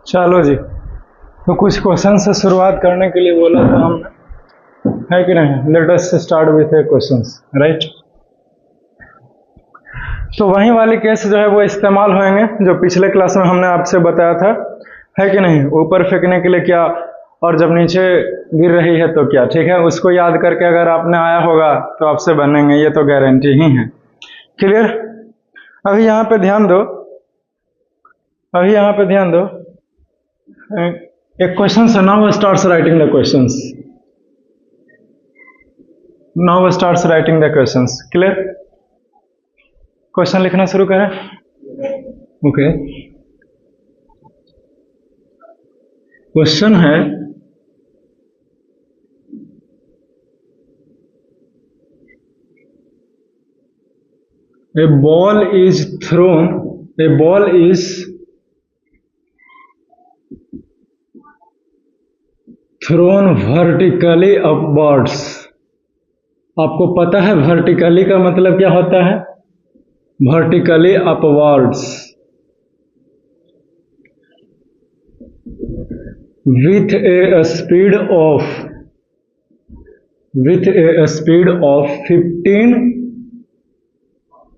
चलो जी, तो कुछ क्वेश्चन से शुरुआत करने के लिए बोला था हमने, है कि नहीं? Let us start with A questions, right? तो वही वाले केस जो है वो इस्तेमाल होंगे जो पिछले क्लास में हमने आपसे बताया था, है कि नहीं? ऊपर फेंकने के लिए क्या, और जब नीचे गिर रही है तो क्या, ठीक है? उसको याद करके अगर आपने आया होगा तो आपसे बनेंगे, ये तो गारंटी ही है। क्लियर? अभी यहाँ पे ध्यान दो, अभी यहाँ पे ध्यान दो। एक क्वेश्चन है, now starts writing the questions, now starts writing the questions. Clear? Question लिखना शुरू करें। ओके, क्वेश्चन है a ball is thrown vertically upwards। आपको पता है वर्टिकली का मतलब क्या होता है? Vertically upwards with a speed of 15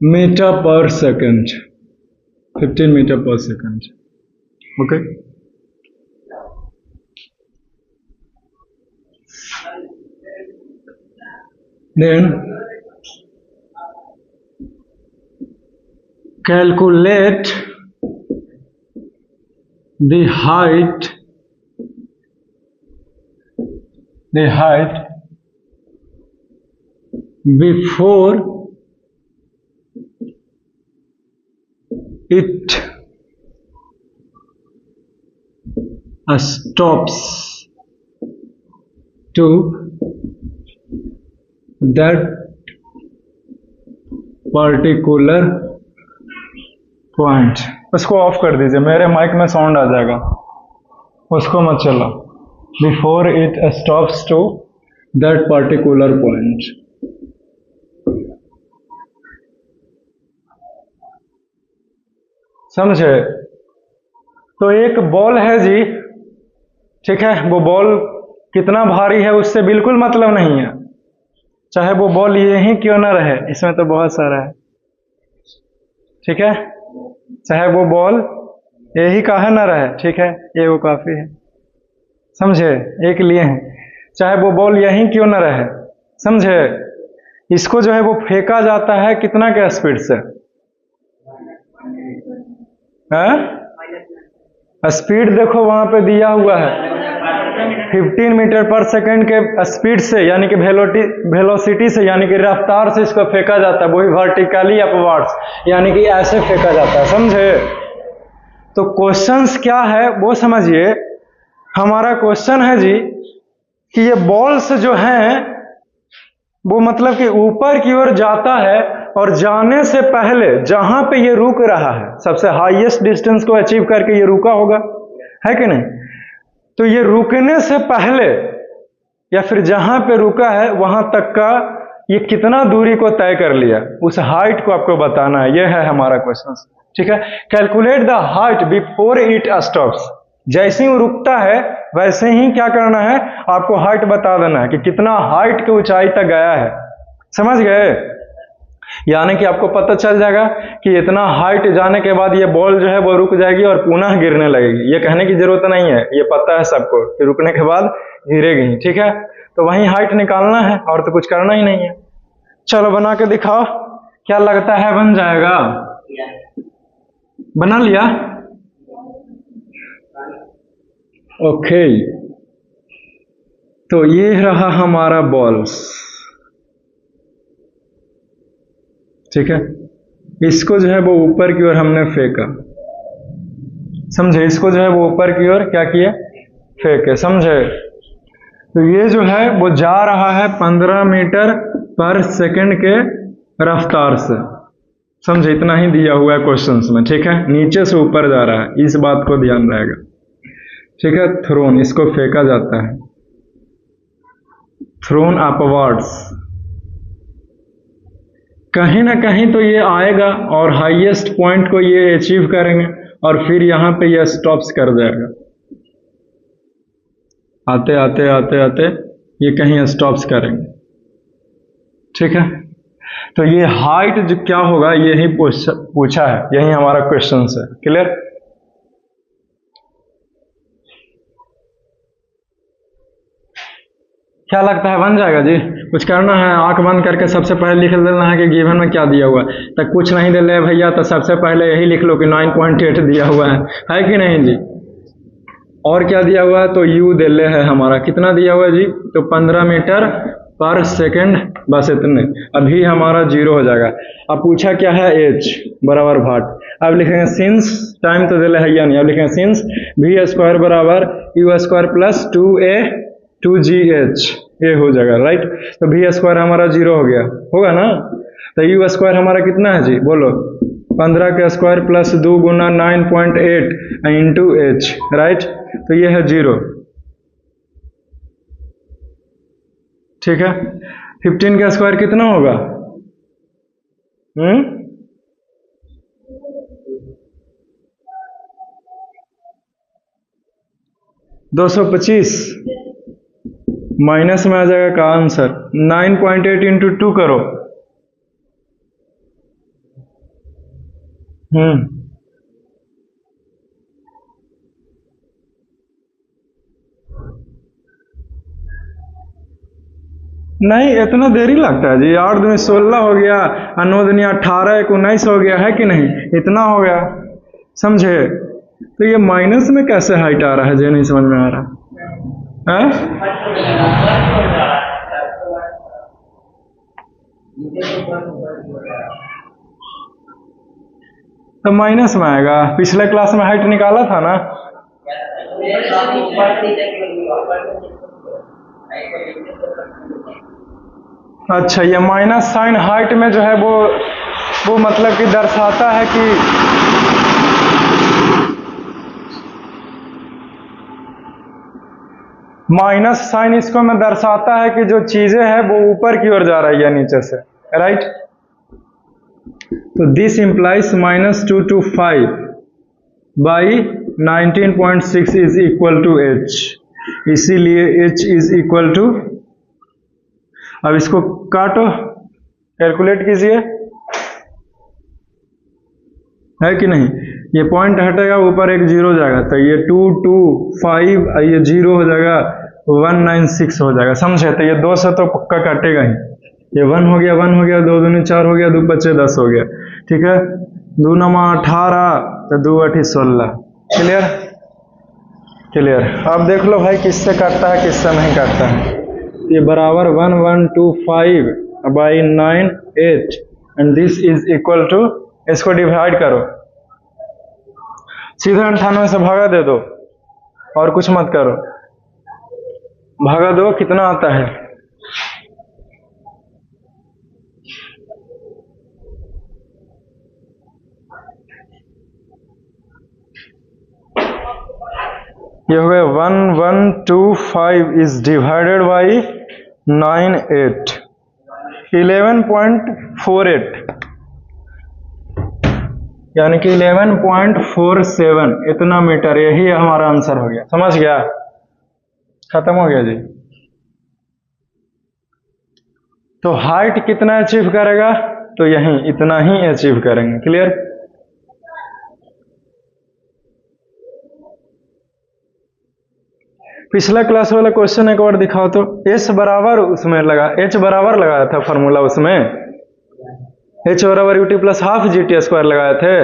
meter per second, 15 meter per second। okay, then calculate the height before it stops to that particular point। उसको of कर दीजिए, मेरे माइक में साउंड आ जाएगा, उसको मत चला। Before it stops to that particular point। समझे? तो एक बॉल है जी, ठीक है? वो बॉल कितना भारी है उससे बिल्कुल मतलब नहीं है, चाहे वो बॉल यही क्यों ना रहे, इसमें तो बहुत सारा है, ठीक है? चाहे वो बॉल यही काहे ना रहे, ठीक है? ये वो काफी है, समझे? एक लिए हैं, चाहे वो बॉल यहीं क्यों न रहे, समझे? इसको जो है वो फेंका जाता है कितना के स्पीड से? स्पीड देखो वहां पे दिया हुआ है 15 मीटर पर सेकंड के स्पीड से, यानी कि वेलोसिटी से, यानी कि रफ्तार से इसको फेंका जाता है, वही वर्टिकली अपवर्ड्स, यानी कि ऐसे फेंका जाता है, समझे? तो क्वेश्चंस क्या है वो समझिए। हमारा क्वेश्चन है जी कि ये बॉल्स जो हैं वो मतलब कि ऊपर की ओर जाता है, और जाने से पहले जहां पे ये रुक रहा है, सबसे हाईएस्ट डिस्टेंस को अचीव करके ये रुका होगा, है कि नहीं? तो ये रुकने से पहले या फिर जहां पे रुका है वहां तक का ये कितना दूरी को तय कर लिया, उस हाइट को आपको बताना है। ये है हमारा क्वेश्चन, ठीक है? Calculate the height before it stops. जैसे ही वो रुकता है वैसे ही क्या करना है, आपको हाइट बता देना है कि कितना हाइट की ऊंचाई तक गया है, समझ गए? यानी कि आपको पता चल जाएगा कि इतना हाइट जाने के बाद ये बॉल जो है वो रुक जाएगी और पुनः गिरने लगेगी। ये कहने की जरूरत नहीं है, ये पता है सबको कि रुकने के बाद गिरेगी, ठीक है? तो वही हाइट निकालना है, और तो कुछ करना ही नहीं है। चलो बना के दिखाओ, क्या लगता है बन जाएगा? बना लिया? ओके, तो ये रहा हमारा बॉल्स, ठीक है? इसको जो है वो ऊपर की ओर हमने फेंका, समझे? इसको जो है वो ऊपर की ओर क्या किए? फेंके, समझे? तो ये जो है वो जा रहा है 15 मीटर पर सेकंड के रफ्तार से, समझे? इतना ही दिया हुआ है क्वेश्चंस में, ठीक है? नीचे से ऊपर जा रहा है, इस बात को ध्यान रहेगा, ठीक है? थ्रोन, इसको फेंका जाता है, थ्रोन अपवर्ड्स। कहीं ना कहीं तो ये आएगा और हाईएस्ट पॉइंट को ये अचीव करेंगे, और फिर यहाँ पे यह स्टॉप्स कर देगा, आते आते आते आते ये कहीं स्टॉप्स करेंगे। ठीक है, तो ये हाइट जो क्या होगा यही पूछा है, यही हमारा क्वेश्चन है। क्लियर? क्या लगता है बन जाएगा जी? कुछ करना है, आंख बंद करके सबसे पहले लिख देना है कि गिवन में क्या दिया हुआ है। तो कुछ नहीं दे ले भैया तो सबसे पहले यही लिख लो कि 9.8 दिया हुआ है कि नहीं जी? और क्या दिया हुआ है? तो यू दे ले है हमारा, कितना दिया हुआ है जी? तो 15 मीटर पर सेकंड, बस इतने। अभी हमारा 0 हो जाएगा। अब पूछा क्या है? एच बराबर भाट। अब लिखेंगे सिंस, टाइम तो दिले है या नहीं, अब लिखेंगे सिंस वी स्क्वायर बराबर you square plus 2a 2gh, ये हो जाएगा राइट। तो वी स्क्वायर हमारा 0 हो गया, होगा ना? तो यू स्क्वायर हमारा कितना है जी? बोलो, 15 का स्क्वायर प्लस 2 गुना 9.8 इंटू एच, राइट। तो ये है 0। ठीक है, 15 का स्क्वायर कितना होगा? 225 माइनस में आ जाएगा का आंसर। 9.8 इंटू 2 करो। नहीं, इतना देरी लगता है जी। 8 दूनी 16 हो गया, 9 दूनी 18, 19 हो गया, है कि नहीं? इतना हो गया, समझे? तो ये माइनस में कैसे हाइट आ रहा है जी? नहीं समझ में आ रहा है? तो माइनस में आएगा। पिछले क्लास में हाइट निकाला था ना? अच्छा, ये माइनस साइन हाइट में जो है वो मतलब कि दर्शाता है कि माइनस साइन इसको में दर्शाता है कि जो चीजें हैं वो ऊपर की ओर जा रही है नीचे से, राइट। तो this implies -225 by 19.6 is equal to h, इसीलिए h इज इक्वल टू, अब इसको काटो, कैलकुलेट कीजिए, है कि नहीं? ये पॉइंट हटेगा, ऊपर एक 0 जाएगा, तो ये 225, ये 0 हो जाएगा, 196 हो जाएगा, समझे? तो ये 2 से तो पक्का काटेगा ही। ये 1 हो गया, 1 हो गया, 2 दूनी 4 हो गया, 2 बचे 10 हो गया। ठीक है, 2 नमा 18, तो 2 8 16। क्लियर? क्लियर। अब देख लो भाई किससे काटता है किससे नहीं काटता है। ये बराबर 1125 by 98 and this is equal to, इसको डिवाइड करो, सीधे 98 से भागा दे दो और कुछ मत करो, भागा दो, कितना आता है? ये हो गया 1125 इज डिवाइडेड बाई 98, 11.48, यानी कि 11.47 इतना मीटर, यही हमारा आंसर हो गया। समझ गया? खत्म हो गया जी। तो हाइट कितना अचीव करेगा? तो यही इतना ही अचीव करेंगे। क्लियर? पिछला क्लास वाला क्वेश्चन एक बार दिखाओ तो। एच बराबर उसमें लगा, एच बराबर लगाया था फॉर्मूला उसमें, एच बराबर UT plus half G T square लगाए थे।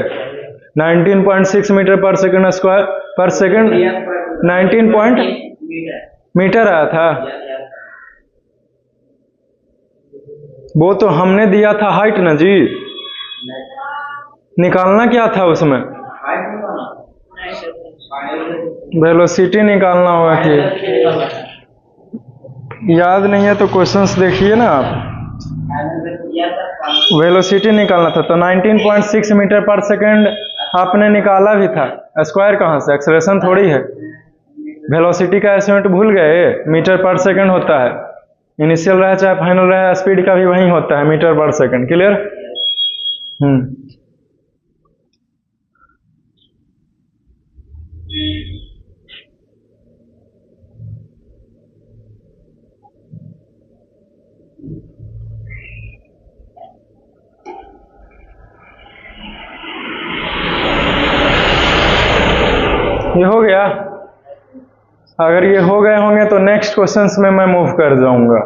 19.6 मीटर पर सेकंड स्क्वायर पर सेकंड, 19 पॉइंट मीटर आया था। वो तो हमने दिया था हाइट ना जी, निकालना क्या था उसमें? वेलोसिटी निकालना होगा कि याद नहीं है तो क्वेश्चंस देखिए ना आप, वेलोसिटी निकालना था। तो 19.6 मीटर पर सेकंड आपने निकाला भी था, स्क्वायर कहाँ से? एक्सेलरेशन थोड़ी है। वेलोसिटी का एस्टिमेट भूल गए? मीटर पर सेकंड होता है, इनिशियल रहे चाहे फाइनल रहे, स्पीड का भी वही होता है, मीटर पर सेकंड। क्लियर? ये हो गया। अगर ये हो गए होंगे तो नेक्स्ट क्वेश्चंस में मैं मूव कर जाऊंगा।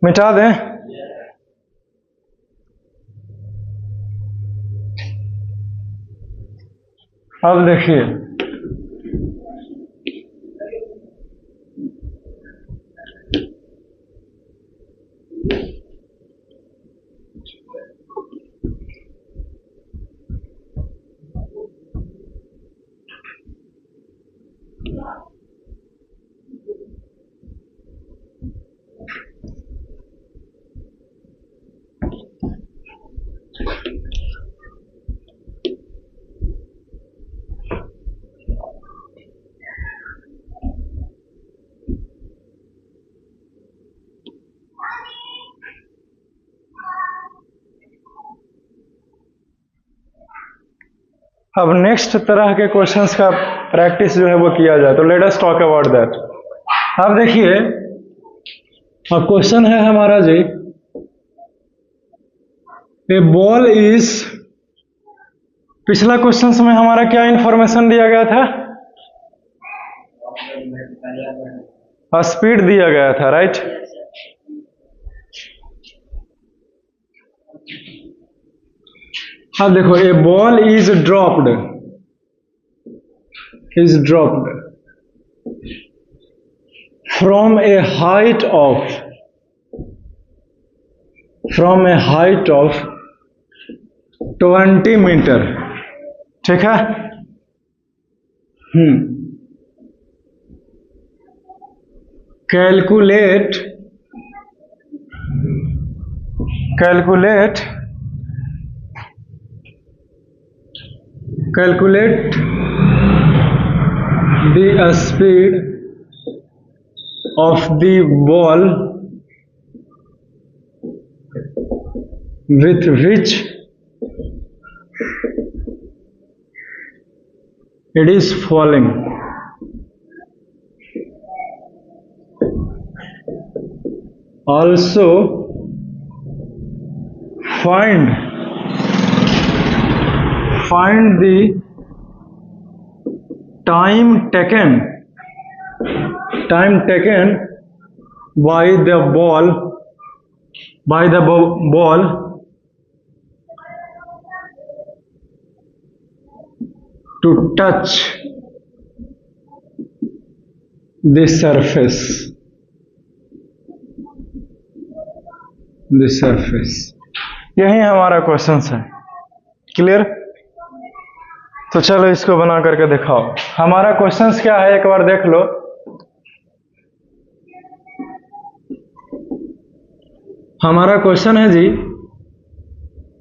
मिटा दें? अब देखिए, अब नेक्स्ट तरह के क्वेश्चंस का प्रैक्टिस जो है वो किया जाए, तो let us talk about that. अब देखिए, अब क्वेश्चन है हमारा जी, ए बॉल इज, पिछला क्वेश्चन में हमारा क्या इंफॉर्मेशन दिया गया था? स्पीड दिया गया था, राइट? अब देखो, a ball is dropped from a height of 20 metre, ठीक है? Calculate the speed of the ball with which it is falling. Also find the time taken by the ball to touch the surface. यही हमारा question है। Clear? तो चलो इसको बना करके दिखाओ। हमारा क्वेश्चन क्या है, एक बार देख लो। हमारा क्वेश्चन है जी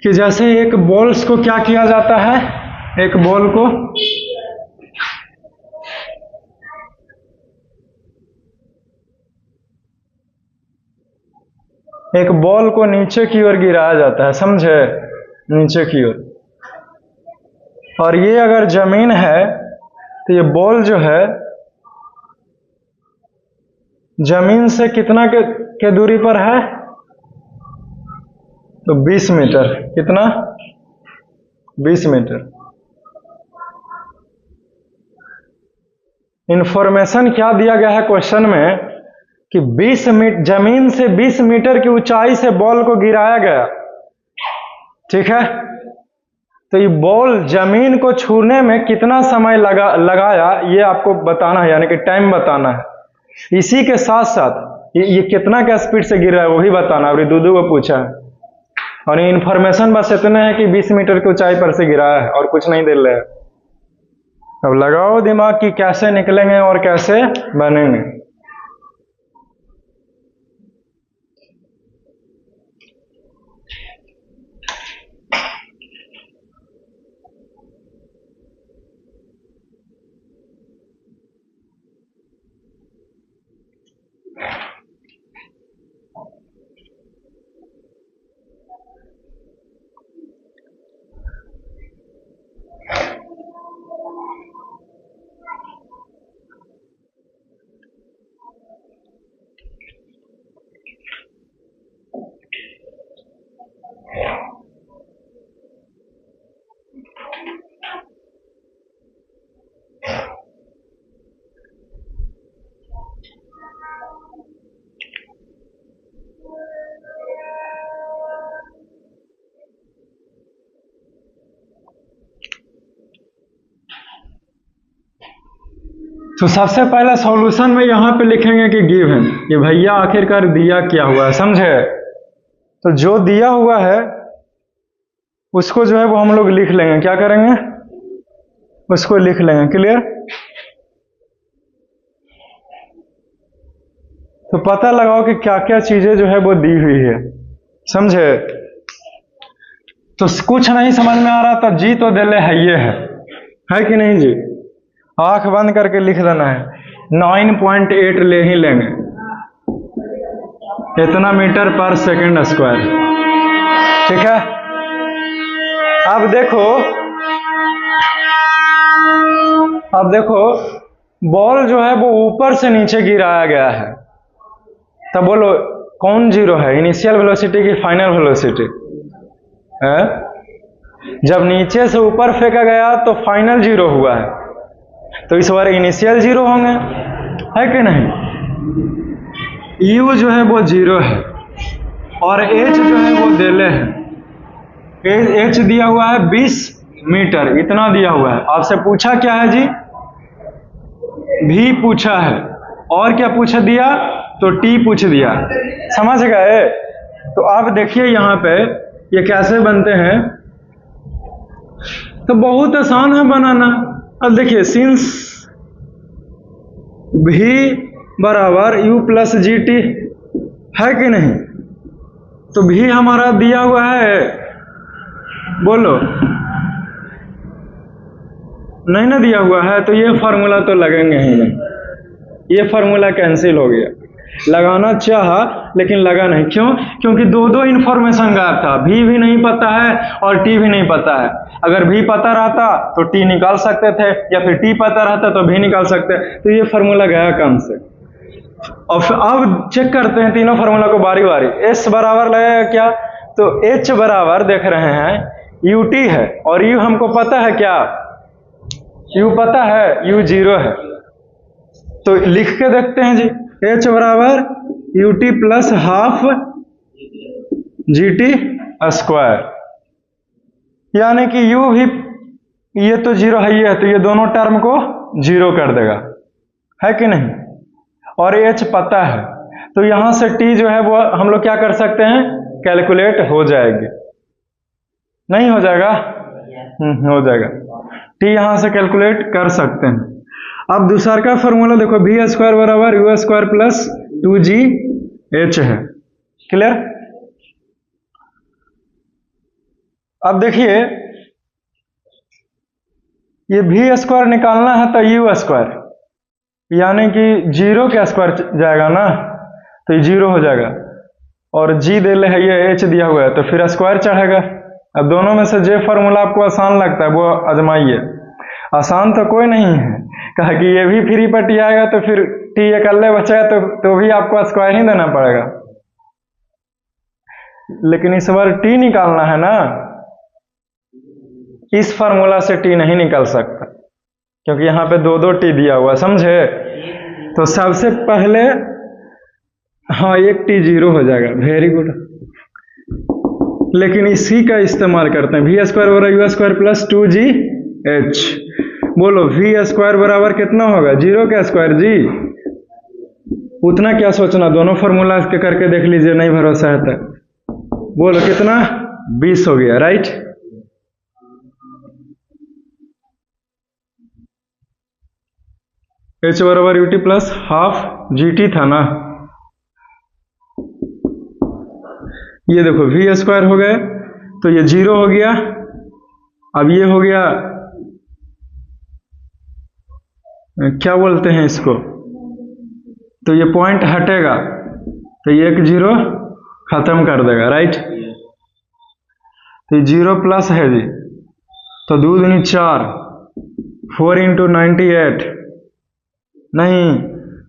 कि जैसे एक बॉल्स को क्या किया जाता है, एक बॉल को नीचे की ओर गिराया जाता है, समझे? नीचे की ओर। और ये अगर जमीन है तो ये बॉल जो है जमीन से कितना के दूरी पर है? तो 20 मीटर। कितना? 20 मीटर। इंफॉर्मेशन क्या दिया गया है क्वेश्चन में कि 20 मीटर, जमीन से 20 मीटर की ऊंचाई से बॉल को गिराया गया, ठीक है? तो ये बॉल जमीन को छूने में कितना समय लगाया ये आपको बताना है, यानी कि टाइम बताना है। इसी के साथ साथ ये कितना का स्पीड से गिर रहा है वो ही बताना है। और दूधू को पूछा है, और ये इन्फॉर्मेशन बस इतने है कि 20 मीटर की ऊंचाई पर से गिराया है और कुछ नहीं दे रहे है। अब लगाओ दिमाग कि कैसे निकलेंगे और कैसे बनेंगे। तो सबसे पहले सॉल्यूशन में यहाँ पे लिखेंगे कि गिवन, कि भैया आखिरकार दिया क्या हुआ है, समझे। तो जो दिया हुआ है उसको जो है वो हम लोग लिख लेंगे, क्या करेंगे, उसको लिख लेंगे। क्लियर। तो पता लगाओ कि क्या क्या चीजें जो है वो दी हुई है, समझे। तो कुछ नहीं समझ में आ रहा तो जी तो दिले है, ये है कि नहीं जी। आंख बंद करके लिख देना है, 9.8 ले ही लेंगे, इतना मीटर पर सेकंड स्क्वायर। ठीक है। अब देखो बॉल जो है वो ऊपर से नीचे गिराया गया है, तब बोलो कौन जीरो है, इनिशियल वेलोसिटी की फाइनल वेलोसिटी है। जब नीचे से ऊपर फेंका गया तो फाइनल जीरो हुआ है, तो इस बार इनिशियल जीरो होंगे, है कि नहीं। यू जो है वो जीरो है और एच जो है वो देले है। एच दिया हुआ है 20 मीटर, इतना दिया हुआ है। आपसे पूछा क्या है जी, भी पूछा है, और क्या पूछ दिया, तो टी पूछ दिया, समझ गए। तो आप देखिए यहाँ पे ये कैसे बनते हैं, तो बहुत आसान है बनाना। अब देखिए सिंस भी बराबर यू प्लस जी टी, है कि नहीं। तो भी हमारा दिया हुआ है, बोलो नहीं ना दिया हुआ है, तो ये फार्मूला तो लगेंगे ही नहीं, ये फार्मूला कैंसिल हो गया। लगाना चाहा लेकिन लगा नहीं, क्यों, क्योंकि दो इंफॉर्मेशन गायब था, भी नहीं पता है और टी भी नहीं पता है। अगर भी पता रहता तो टी निकाल सकते थे, या फिर टी पता रहता तो भी निकाल सकते, तो ये फार्मूला गया काम से। और अब चेक करते हैं तीनों फार्मूला को बारी बारी। एस बराबर लगेगा क्या, तो एच बराबर देख रहे हैं यू टी है, और यू हमको पता है क्या, यू पता है, यू जीरो है। तो लिख के देखते हैं जी, एच बराबर U T plus half G T square, यानी कि यू भी, ये तो जीरो है, ये है, तो ये दोनों टर्म को जीरो कर देगा, है कि नहीं। और एच पता है, तो यहां से टी जो है वो हम लोग क्या कर सकते हैं, कैलकुलेट हो जाएगी, नहीं हो जाएगा, हो जाएगा। टी यहां से कैलकुलेट कर सकते हैं। अब दूसरा का फॉर्मूला देखो, भी स्क्वायर बराबर you square plus 2g h है। क्लियर। अब देखिए ये भी स्क्वायर निकालना है तो यू स्क्वायर, यानी कि जीरो का स्क्वायर जाएगा ना, तो ये जीरो हो जाएगा, और जी दे ले है, ये एच दिया हुआ है, तो फिर स्क्वायर चढ़ेगा। अब दोनों में से जो फार्मूला आपको आसान लगता है वो आजमाइए। आसान तो कोई नहीं है, कहा कि ये भी फ्री पर टी आएगा तो फिर टी अकेले बचेगा, तो भी आपको स्क्वायर ही देना पड़ेगा। लेकिन इस बार टी निकालना है ना, इस फार्मूला से टी नहीं निकल सकता, क्योंकि यहाँ पे दो टी दिया हुआ, समझे। तो सबसे पहले हाँ एक टी जीरो हो जाएगा, वेरी गुड। लेकिन इसी का इस्तेमाल करते हैं, वी स्क्वायर बराबर you square plus 2g h। बोलो वी स्क्वायर बराबर कितना होगा, जीरो का स्क्वायर जी। उतना क्या सोचना, दोनों फार्मूला के करके देख लीजिए, नहीं भरोसा है तो बोलो कितना, 20 हो गया, राइट। एच बराबर यूटी प्लस हाफ जीटी था ना, ये देखो वी स्क्वायर हो गए, तो ये जीरो हो गया। अब ये हो गया, क्या बोलते हैं इसको, तो ये पॉइंट हटेगा, तो ये एक जीरो खत्म कर देगा, राइट। तो ये जीरो प्लस है जी, तो 2 दूनी 4, 4 इंटू 98, नहीं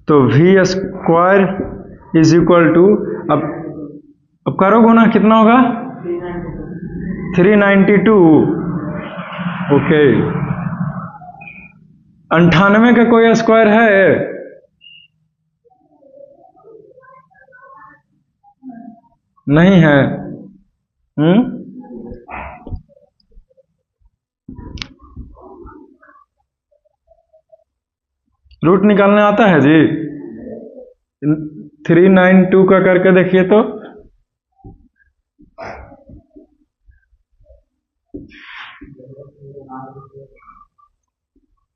तो v square is equal to, अब करो गुना, कितना होगा 392। ओके, 98 का कोई स्क्वायर है, नहीं है। रूट निकालने आता है जी? 392 का करके देखिए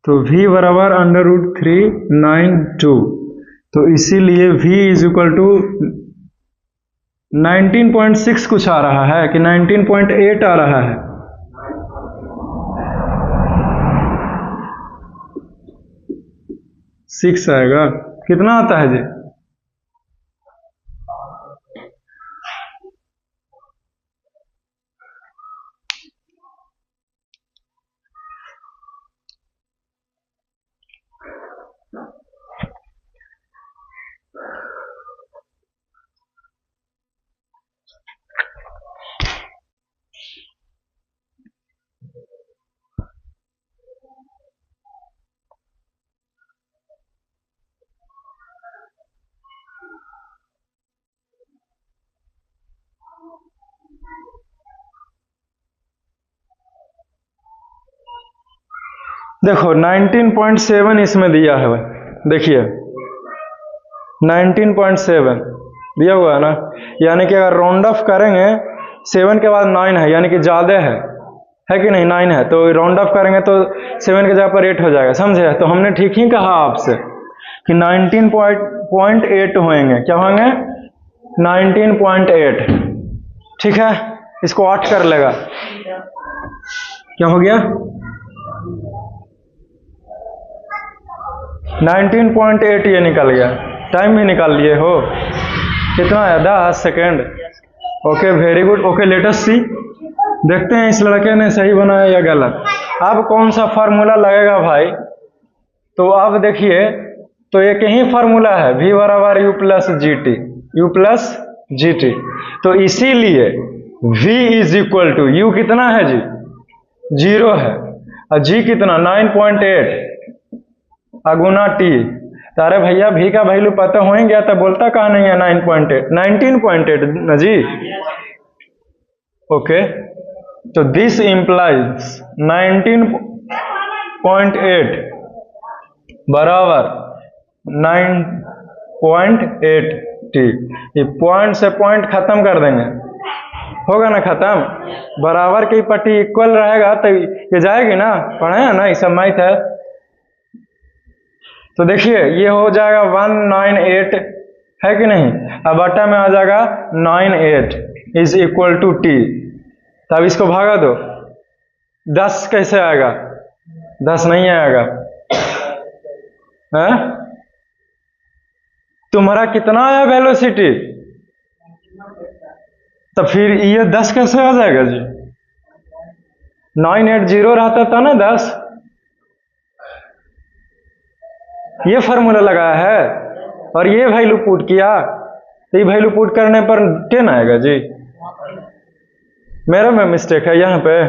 तो v बराबर √392, तो इसीलिए v इज इक्वल टू 19.6 कुछ आ रहा है कि 19.8 आ रहा है? सिक्स आएगा। कितना आता है जी? देखो 19.7 इसमें दिया है भाई, देखिए 19.7 दिया हुआ है ना, यानी कि अगर राउंड ऑफ करेंगे 7 के बाद 9 है, यानी कि ज़्यादा है कि नहीं? 9 है तो राउंड ऑफ करेंगे तो 7 की जगह पर 8 हो जाएगा, समझे? तो हमने ठीक ही कहा आपसे कि 19.8 होंगे। क्या होंगे? 19.8। ठीक है, इसको 8 कर लेगा। क्या हो गया? 19.8 ये निकल गया। टाइम भी निकाल लिए हो। कितना है? 10 second. Okay, very good. Okay, let us see, देखते हैं इस लड़के ने सही बनाया या गलत। अब कौन सा फार्मूला लगेगा भाई? तो अब देखिए, तो एक ही फार्मूला है, v बराबर u plus g t, u plus g t. तो इसीलिए v is equal to u कितना है जी? 0 है, और g कितना? 9.8 अगुना t। तारे भैया v का वैल्यू पता हो ही गया तो बोलता कहाँ नहीं है 9.8? 19.8 ना जी। ओके, तो दिस इंप्लाइज 19.8 बराबर 9.8 टी। ये पॉइंट से पॉइंट खत्म कर देंगे, होगा ना खत्म? बराबर की पट्टी इक्वल रहेगा तो ये जाएगी ना, पढ़े हैं ना, ये सब मैथ है। तो देखिए ये हो जाएगा 198 है कि नहीं? अब बटा में आ जाएगा 98 इज इक्वल टू टी। तब इसको भागा दो, 10 कैसे आएगा? 10 नहीं आएगा है? तुम्हारा कितना आया वेलोसिटी? तो फिर ये 10 कैसे आ जाएगा जी? 980 रहता था ना 10। ये फार्मूला लगाया है और ये वैल्यू पुट किया, तो ये वैल्यू पुट करने पर 10 आएगा जी। मेरा में मिस्टेक है यहाँ पे?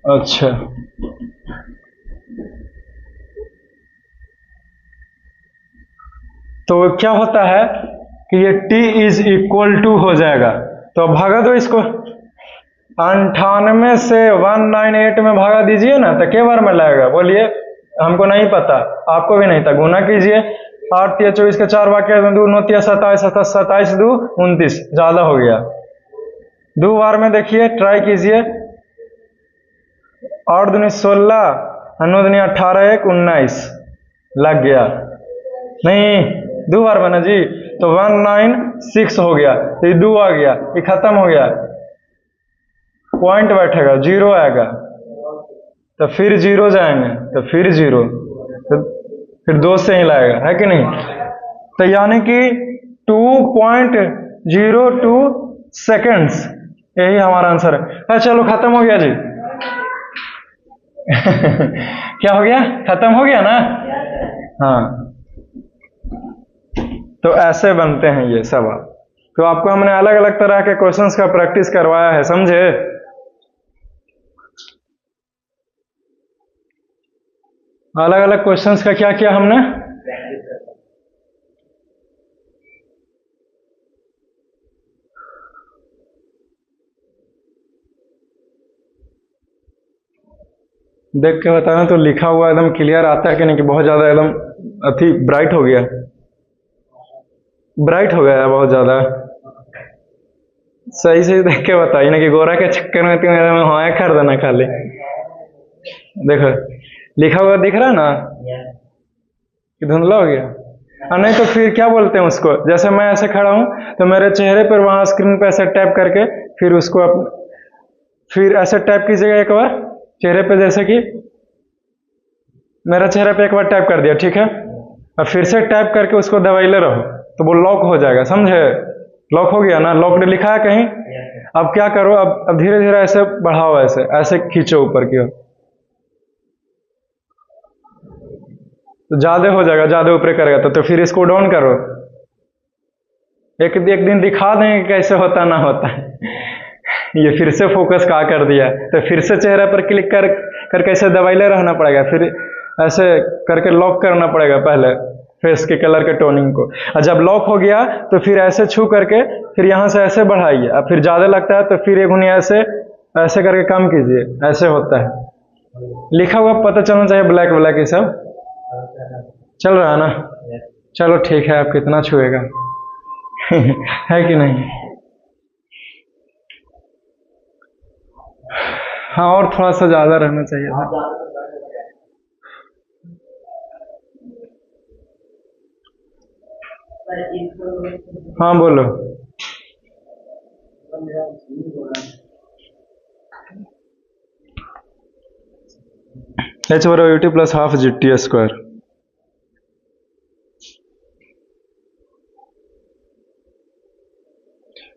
अच्छा, तो क्या होता है कि ये t इज इक्वल टू हो जाएगा। तो अब भागा दो इसको, 98 से 198 में भागा दीजिए ना, तो क्या बार में लगेगा बोलिए? हमको नहीं पता, आपको भी नहीं था। गुना कीजिए, 8 या 24 के 4 वाक्य, 2 9 27, 27 2 29, ज्यादा हो गया। 2 बार में देखिए, ट्राई कीजिए। 8 दूनी 16, 9 दूनी 18, 1 19 लग गया। नहीं, 2 बार में ना जी, तो 196 हो गया, तो ये 2 आ गया, ये खत्म हो गया, पॉइंट बैठेगा, 0 आएगा, तो फिर 0 जाएंगे, तो फिर 0, तो फिर 2 से ही लाएगा, है कि नहीं? तो यानी कि 2.02 सेकेंड्स, यही हमारा आंसर है। चलो खत्म हो गया जी। क्या हो गया? खत्म हो गया ना? हाँ, तो ऐसे बनते हैं ये सवाल। तो आपको हमने अलग अलग तरह के क्वेश्चंस का प्रैक्टिस करवाया है, समझे? अलग अलग क्वेश्चंस का क्या किया हमने? देख के बताना तो लिखा हुआ एकदम क्लियर आता है कि नहीं, कि बहुत ज़्यादा एकदम अति ब्राइट हो गया, ब्राइट हो गया है बहुत ज़्यादा। सही से देख के बताइए ना, कि गोरा के चक्कर में तुम एकदम हाँ कर देना खाली। देखो लिखा हुआ दिख रहा है ना कि धुंधला हो गया। और नहीं तो फिर क्या बोलते हैं उसको, जैसे मैं ऐसे खड़ा हूँ तो मेरे चेहरे पर वहां स्क्रीन पे ऐसे टैप करके फिर उसको फिर ऐसे टैप कीजिएगा एक बार चेहरे पे, जैसे कि मेरा चेहरे पे एक बार टैप कर दिया, ठीक है, और फिर से टैप करके उसको दबाइले रहो तो वो लॉक हो जाएगा, समझे? लॉक हो गया ना, लॉक लिखा है कहीं। अब क्या करो, अब धीरे धीरे ऐसे बढ़ाओ, ऐसे ऐसे खींचो ऊपर की ओर, तो ज्यादा हो जाएगा, ज्यादा ऊपर करेगा तो फिर इसको डाउन करो। एक दिन दिखा देंगे कैसे होता ना होता है। ये फिर से फोकस कहाँ कर दिया, तो फिर से चेहरे पर क्लिक करके ऐसे दबाइले रहना पड़ेगा, फिर ऐसे करके लॉक करना पड़ेगा पहले फेस के कलर के टोनिंग को। और जब लॉक हो गया तो फिर ऐसे छू करके फिर यहाँ से ऐसे बढ़ाइए, अब फिर ज्यादा लगता है तो फिर एक गुनी ऐसे ऐसे करके कम कीजिए, ऐसे होता है। लिखा हुआ पता चलना चाहिए, ब्लैक ब्लैक ये सब चल रहा है ना। चलो ठीक है, आप कितना छुएगा। है कि नहीं? हाँ, और थोड़ा सा ज्यादा रहना चाहिए था। हाँ बोलो। एच बराबर UT plus half G T square.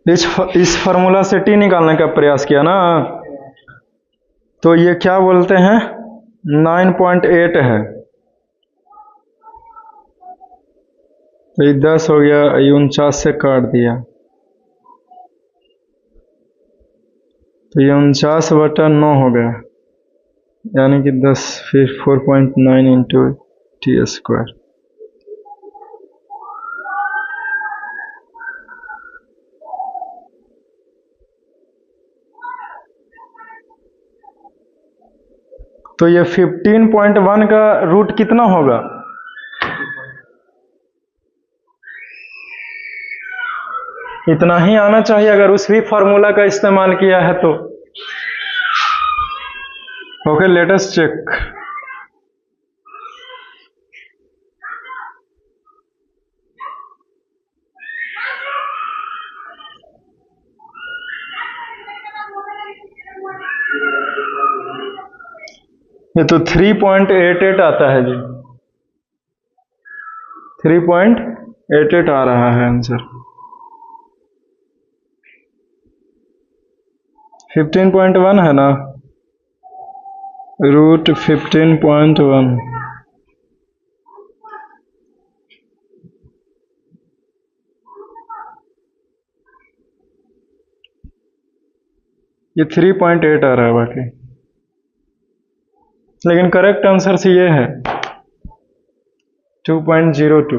इस फॉर्मूला से टी निकालने का प्रयास किया ना, तो ये क्या बोलते हैं, 9.8 है, तो ये 10 हो गया, ये 49 से काट दिया, तो ये 49/9 हो गया, यानी कि 10, फिर 4.9 इंटू टी स्क्वायर। तो ये 15.1 का रूट कितना होगा? इतना ही आना चाहिए अगर उस भी फॉर्मूला का इस्तेमाल किया है तो। Okay, let us check. ये तो 3.88 आता है जी, 3.88 आ रहा है आंसर। 15.1 है ना, रूट 15.1, ये 3.8 आ रहा है बाकी, लेकिन करेक्ट आंसर से ये है 2.02।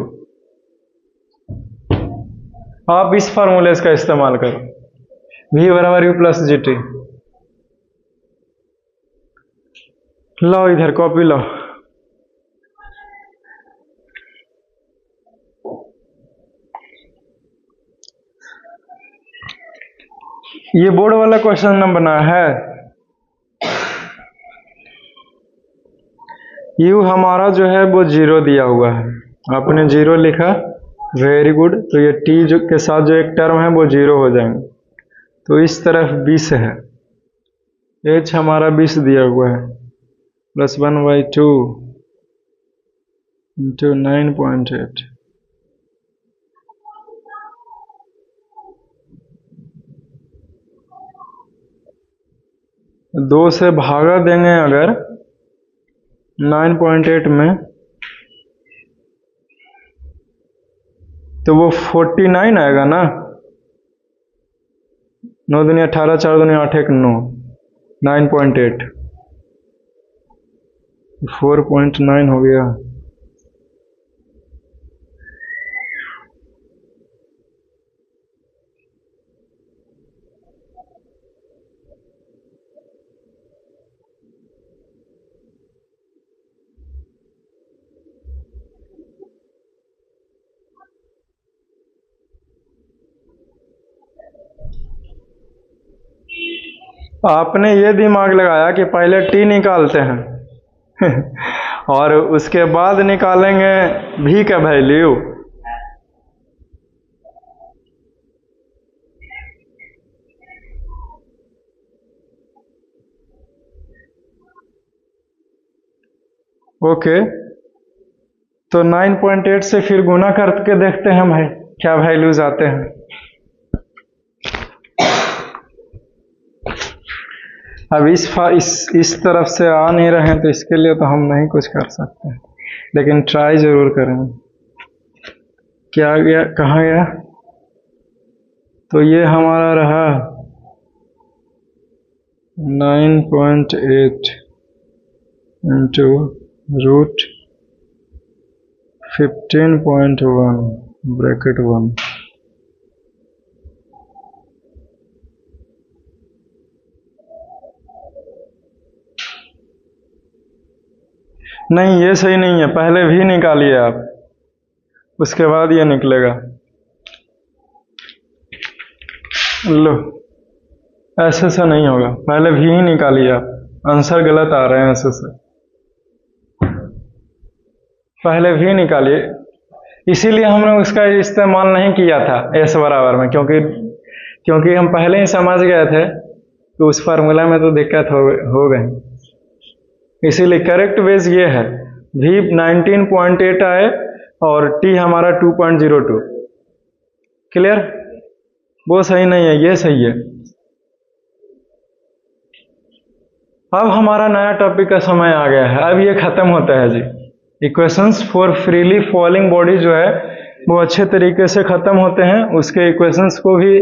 आप इस फार्मूले का इस्तेमाल करो, v बराबर u प्लस जी टी। लाओ इधर कॉपी लाओ। ये बोर्ड वाला क्वेश्चन नंबर बना है। u हमारा जो है वो 0 दिया हुआ है, आपने 0 लिखा, वेरी गुड। तो ये t जो के साथ जो एक टर्म है वो 0 हो जाएंगे, तो इस तरफ 20 है, h हमारा 20 दिया हुआ है, प्लस 1/2 इंटू 9.8। 2 से भागा देंगे अगर 9.8 में, तो वो 49 आएगा ना। 9 दूनी 18, 4 दूनी 8, 1 9, 9.8, 4.9 हो गया। आपने ये दिमाग लगाया कि पहले टी निकालते हैं और उसके बाद निकालेंगे भी का वैल्यू। ओके, तो 9.8 से फिर गुना करके देखते हैं भाई क्या वैल्यूज आते हैं। अब इस तरफ से आ नहीं रहे हैं तो इसके लिए तो हम नहीं कुछ कर सकते हैं, लेकिन ट्राई जरूर करेंगे। क्या गया, कहाँ गया? तो ये हमारा रहा 9.8 इंटू रूट 15.1 ब्रैकेट 1। नहीं, ये सही नहीं है, पहले भी निकालिए आप, उसके बाद ये निकलेगा। लो, ऐसे से नहीं होगा, पहले भी ही निकालिए आप, आंसर गलत आ रहे हैं ऐसे से। पहले भी निकालिए, इसीलिए हमने उसका इस्तेमाल नहीं किया था एस बराबर में, क्योंकि हम पहले ही समझ गए थे तो उस फार्मूला में तो दिक्कत हो गई। इसीलिए करेक्ट वेज ये है, भी 19.8 आए और टी हमारा 2.02। क्लियर? वो सही नहीं है, ये सही है। अब हमारा नया टॉपिक का समय आ गया है, अब ये खत्म होता है जी। Equations for freely falling body जो है वो अच्छे तरीके से खत्म होते हैं, उसके इक्वेशंस को भी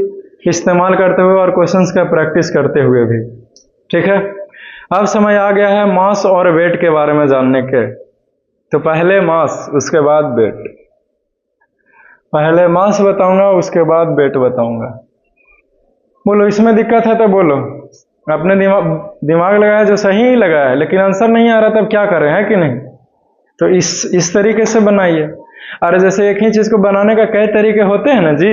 इस्तेमाल करते हुए और क्वेश्चंस का प्रैक्टिस करते हुए भी। ठीक है, अब समय आ गया है मास और वेट के बारे में जानने के। तो पहले मास, उसके बाद वेट। पहले मास बताऊंगा, उसके बाद वेट बताऊंगा। बोलो, इसमें दिक्कत है तो बोलो। अपने दिमाग लगाया जो सही ही लगाया है, लेकिन आंसर नहीं आ रहा तब क्या करें, है कि नहीं? तो इस तरीके से बनाइए। अरे जैसे एक ही चीज को बनाने का कई तरीके होते हैं ना जी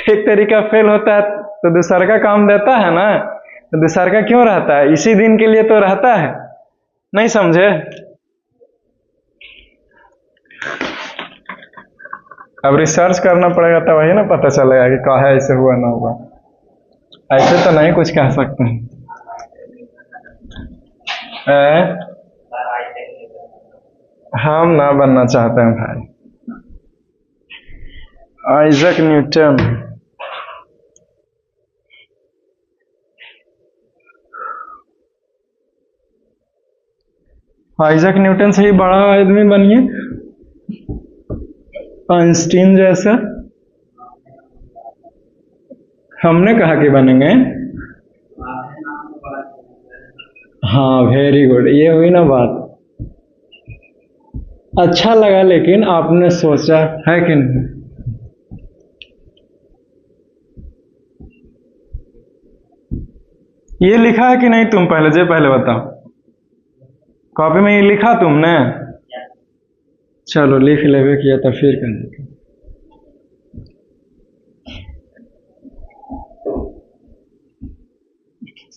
एक तरीका फेल होता है तो दूसरा का काम देता है ना, तो दूसरा का क्यों रहता है? इसी दिन के लिए तो रहता है, नहीं समझे? अब रिसर्च करना पड़ेगा तब वही ना पता चलेगा कि कहा ऐसे हुआ ना हुआ। ऐसे तो नहीं कुछ कह सकते हैं। हम ना बनना चाहते हैं भाई आइजक न्यूटन। आइजक न्यूटन से ही बड़ा आदमी बनिए, आइंस्टीन जैसा। हमने कहा कि बनेंगे। हाँ, वेरी गुड, ये हुई ना बात। अच्छा लगा, लेकिन आपने सोचा है कि नहीं? ये लिखा है कि नहीं तुम पहले बताओ, कॉपी में ये लिखा तुमने? चलो लिख लेवे किया तो फिर कर।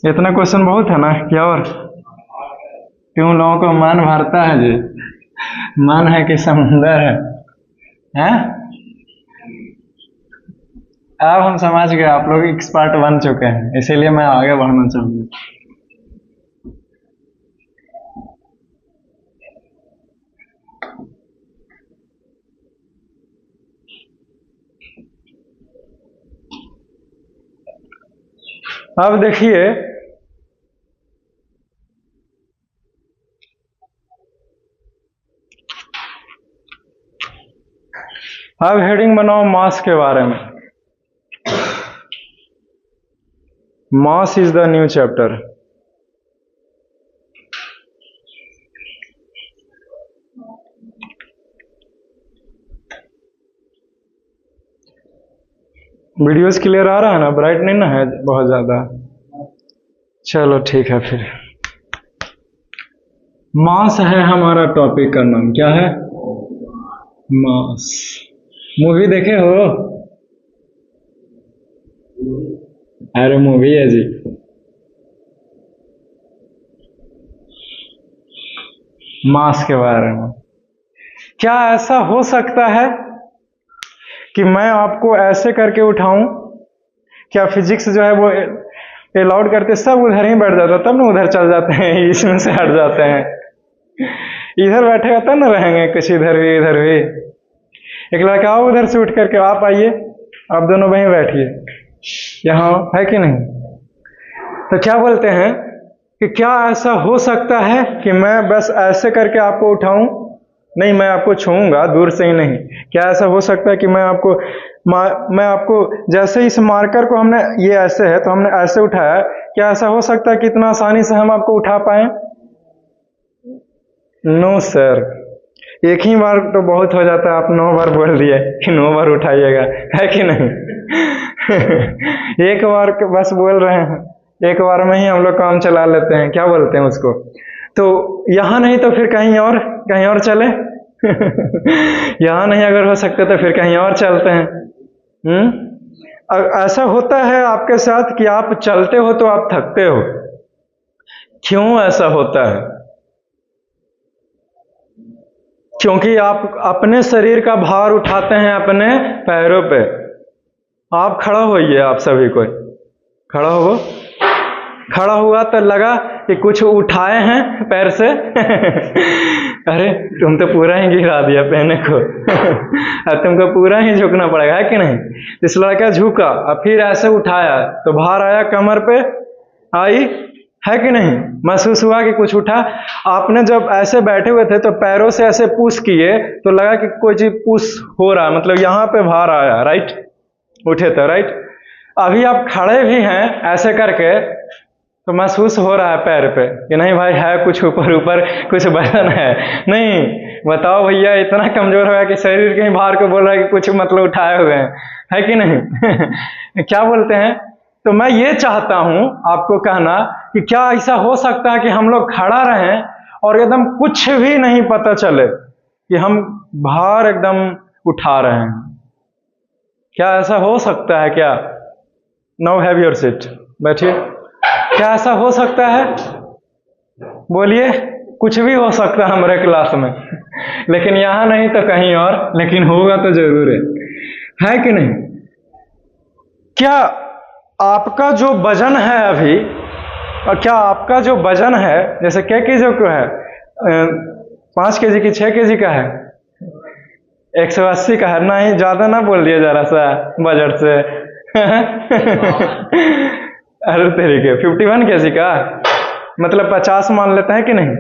इतना क्वेश्चन बहुत है ना, क्या और क्यों लोगों को मन भरता है जी? मन है कि समुंदर है? अब हम समझ गए, आप लोग एक्सपर्ट बन चुके हैं, इसीलिए मैं आगे बढ़ना चाहूंगा। अब देखिए, अब हेडिंग बनाओ मास के बारे में। Mass is the new chapter. Videos clear आ रहा है ना? ब्राइट नहीं ना है बहुत ज्यादा? चलो ठीक है फिर। मास है हमारा टॉपिक का नाम। क्या है? मास। मूवी देखे हो? अरे मूवी है जी। मास के बारे में। क्या ऐसा हो सकता है कि मैं आपको ऐसे करके उठाऊं? क्या फिजिक्स जो है वो अलाउड करते? सब उधर ही बैठ जाता, तब ना उधर चल जाते हैं, इसमें से हट जाते हैं। इधर बैठेगा तब ना रहेंगे, कुछ इधर भी इधर भी। एक लड़का आओ उधर से उठ करके, आप आइए, आप दोनों वहीं बैठिए, यहाँ है कि नहीं? तो क्या बोलते हैं कि क्या ऐसा हो सकता है कि मैं बस ऐसे करके आपको उठाऊं? नहीं, मैं आपको छूऊंगा, दूर से ही नहीं। क्या ऐसा हो सकता है कि मैं आपको जैसे इस मार्कर को हमने, ये ऐसे है तो हमने ऐसे उठाया, क्या ऐसा हो सकता है कि इतना आसानी से हम आपको उठा पाए? नो सर, एक ही बार तो बहुत हो जाता है। आप 9 बार बोल दिए कि 9 बार उठाइएगा, है कि नहीं? एक बार बस बोल रहे हैं, एक बार में ही हम लोग काम चला लेते हैं, क्या बोलते हैं उसको। तो यहाँ नहीं तो फिर कहीं और चले। यहाँ नहीं अगर हो सकते तो फिर कहीं और चलते हैं। ऐसा होता है आपके साथ कि आप चलते हो तो आप थकते हो। क्यों ऐसा होता है? क्योंकि आप अपने शरीर का भार उठाते हैं अपने पैरों पे। आप खड़ा होइए, आप सभी को खड़ा हो। खड़ा हुआ तो लगा कि कुछ उठाए हैं पैर से। अरे तुम तो पूरा ही गिरा दिया पहने को। अब तुमको पूरा ही झुकना पड़ेगा, है कि नहीं? इस लड़का झुका, अब फिर ऐसे उठाया तो भार आया कमर पे, आई, है कि नहीं? महसूस हुआ कि कुछ उठा। आपने जब ऐसे बैठे हुए थे तो पैरों से ऐसे पुश किए तो लगा कि कोई चीज पुश हो रहा है, मतलब यहाँ पे भार आया, राइट? उठे तो, राइट? अभी आप खड़े भी हैं ऐसे करके तो महसूस हो रहा है पैर पे कि नहीं भाई है कुछ ऊपर कुछ वजन है। नहीं, बताओ भैया, इतना कमजोर हो गया कि शरीर के ही भार को बोल रहा है कि कुछ मतलब उठाए हुए हैं, है कि नहीं? क्या बोलते हैं? तो मैं ये चाहता हूं आपको कहना कि क्या ऐसा हो सकता है कि हम लोग खड़ा रहें और एकदम कुछ भी नहीं पता चले कि हम भार एकदम उठा रहे हैं? क्या ऐसा हो सकता है क्या? नाउ हैव योर सीट, बैठिए। क्या ऐसा हो सकता है? बोलिए। कुछ भी हो सकता है हमारे क्लास में, लेकिन यहां नहीं तो कहीं और, लेकिन होगा तो जरूर है कि नहीं? क्या आपका जो वजन है अभी, और क्या आपका जो वजन है, जैसे क्या केजी को है, 5 केजी की 6 केजी का है, 180 का है? नहीं, ज्यादा ना बोल दिया जरा सा बजट से। अरे तरीके 51 केजी का, मतलब 50 मान लेते हैं कि नहीं?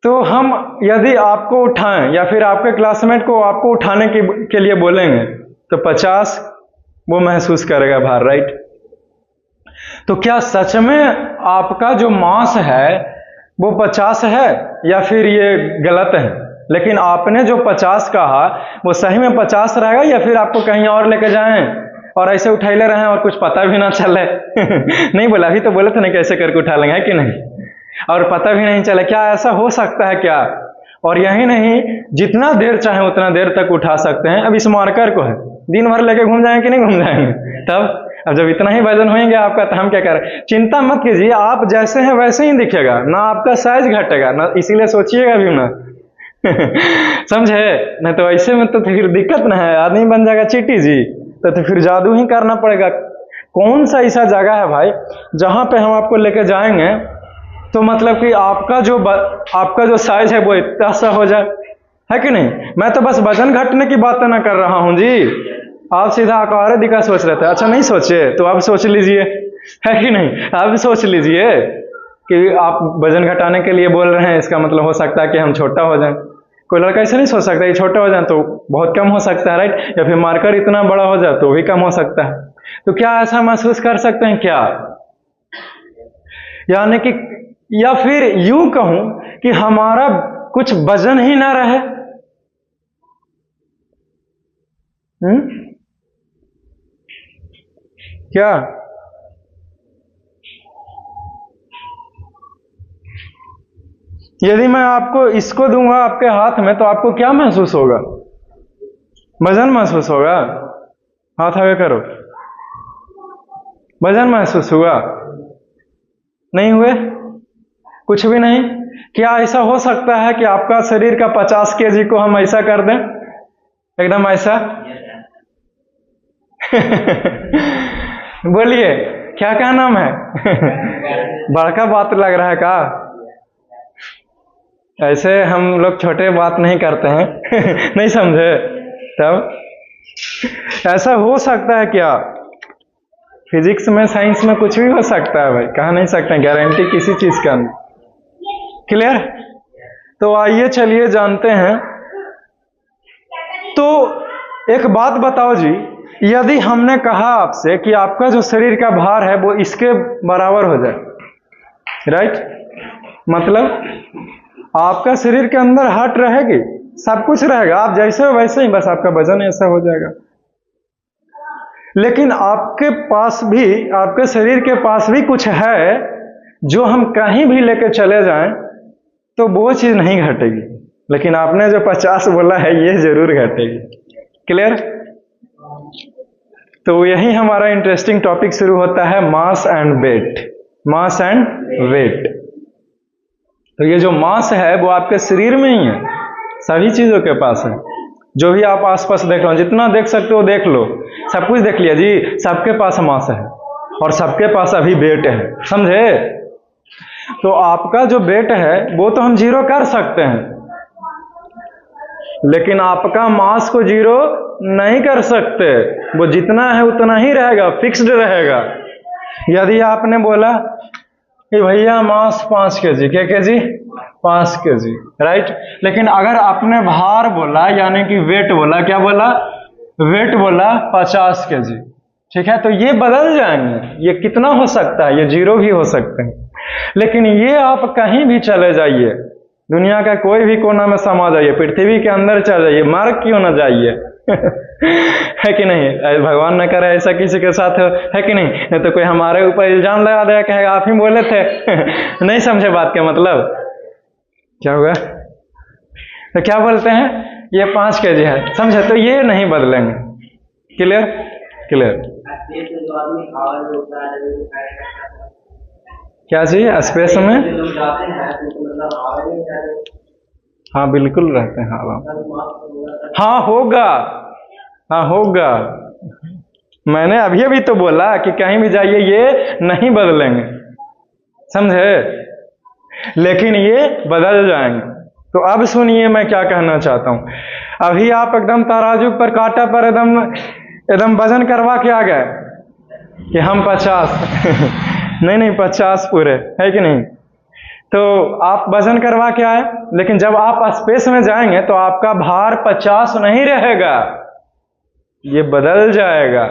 तो हम यदि आपको उठाएं या फिर आपके क्लासमेट को आपको उठाने के लिए बोलेंगे तो 50 वो महसूस करेगा भार, राइट? तो क्या सच में आपका जो मास है वो 50 है या फिर ये गलत है? लेकिन आपने जो 50 कहा वो सही में 50 रहेगा या फिर आपको कहीं और लेके जाएं और ऐसे उठैले रहें और कुछ पता भी ना चले? नहीं बोला, अभी तो बोले थे ना कैसे करके उठा लेंगे, है कि नहीं? और पता भी नहीं चले। क्या ऐसा हो सकता है क्या? और यही नहीं, जितना देर चाहे उतना देर तक उठा सकते हैं। अब इस मार्कर को है, दिन भर लेके घूम जाएंगे कि नहीं घूम जाएंगे? तब अब जब इतना ही वजन होएंगे आपका तो हम क्या करें? चिंता मत कीजिए, आप जैसे हैं वैसे ही दिखेगा ना, आपका साइज घटेगा ना, इसीलिए सोचिएगा भी ना। समझे? नहीं तो ऐसे में तो फिर दिक्कत ना है, आदमी बन जाएगा चीटी जी, तो फिर जादू ही करना पड़ेगा। कौन सा ऐसा जगह है भाई जहां पे हम आपको लेके जाएंगे तो मतलब कि आपका जो साइज है वो इतना सा हो जाए, है कि नहीं? मैं तो बस वजन घटने की बात ना कर रहा हूं जी। आप सीधा आकार दिखा सोच रहे थे, अच्छा नहीं सोचे तो आप सोच लीजिए, है कि नहीं? आप सोच लीजिए कि आप वजन घटाने के लिए बोल रहे हैं, इसका मतलब हो सकता है कि हम छोटा हो जाए। कोई लड़का ऐसे नहीं सोच सकता कि छोटा हो जाए तो बहुत कम हो सकता है, राइट? या फिर मार्कर इतना बड़ा हो जाए तो भी कम हो सकता है। तो क्या ऐसा महसूस कर सकते हैं क्या? यानी कि, या फिर यूं कहूं कि हमारा कुछ वजन ही ना रहे। क्या यदि मैं आपको इसको दूंगा आपके हाथ में तो आपको क्या महसूस होगा? वजन महसूस होगा? हाथ आगे करो। वजन महसूस हुआ? नहीं हुए? कुछ भी नहीं? क्या ऐसा हो सकता है कि आपका शरीर का 50 kg को हम ऐसा कर दें, एकदम ऐसा? बोलिए, क्या नाम है? बड़का बात लग रहा है का? ऐसे हम लोग छोटे बात नहीं करते हैं। नहीं समझे? तब ऐसा हो सकता है क्या? फिजिक्स में, साइंस में कुछ भी हो सकता है भाई, कह नहीं सकते, गारंटी किसी चीज का नहीं। क्लियर? तो आइए चलिए जानते हैं। तो एक बात बताओ जी, यदि हमने कहा आपसे कि आपका जो शरीर का भार है वो इसके बराबर हो जाए, राइट? मतलब आपका शरीर के अंदर हार्ट रहेगी, सब कुछ रहेगा, आप जैसे हो वैसे ही, बस आपका वजन ऐसा हो जाएगा। लेकिन आपके पास भी, आपके शरीर के पास भी कुछ है जो हम कहीं भी लेके चले जाएं तो वो चीज नहीं घटेगी, लेकिन आपने जो 50 बोला है ये जरूर घटेगी। क्लियर? तो यही हमारा इंटरेस्टिंग टॉपिक शुरू होता है, mass and weight. Mass and weight. तो ये जो मास है वो आपके शरीर में ही है, सभी चीजों के पास है। जो भी आप आसपास देख लो, जितना देख सकते हो देख लो, सब कुछ देख लिया जी, सबके पास मास है और सबके पास अभी वेट है, समझे? तो आपका जो वेट है वो तो हम जीरो कर सकते हैं, लेकिन आपका मास को जीरो नहीं कर सकते, वो जितना है उतना ही रहेगा, फिक्स्ड रहेगा। यदि आपने बोला कि भैया मास 5 kg, क्या kg? 5 kg, right? लेकिन अगर आपने भार बोला, यानी कि वेट बोला, क्या बोला? वेट बोला 50 kg, ठीक है? तो ये बदल जाएंगे, ये कितना हो सकता है? ये जीरो भी हो सकते हैं। लेकिन ये आप कहीं भी चले जाइए, दुनिया का कोई भी कोना में समा जाइए, पृथ्वी के अंदर चले जाइए, मर क्यों ना जाइए। है कि नहीं? भगवान न करे ऐसा किसी के साथ है कि नहीं तो कोई हमारे ऊपर इल्जाम लगा देगा, कहेगा आप ही बोले थे। नहीं समझे बात का मतलब? क्या हुआ? तो क्या बोलते हैं, ये 5 kg है, समझे? तो ये नहीं बदलेंगे। क्लियर? क्लियर? क्या चाहिए स्पेस में? हाँ बिल्कुल रहते हैं। हाँ होगा, हाँ होगा। मैंने अभी तो बोला कि कहीं भी जाइए ये नहीं बदलेंगे, समझे? लेकिन ये बदल जाएंगे। तो अब सुनिए मैं क्या कहना चाहता हूं। अभी आप एकदम तराजू पर, कांटा पर एकदम वजन करवा के आ गए कि हम 50 नहीं 50 पूरे, है कि नहीं? तो आप वजन करवा के आए, लेकिन जब आप स्पेस में जाएंगे तो आपका भार 50 नहीं रहेगा, ये बदल जाएगा,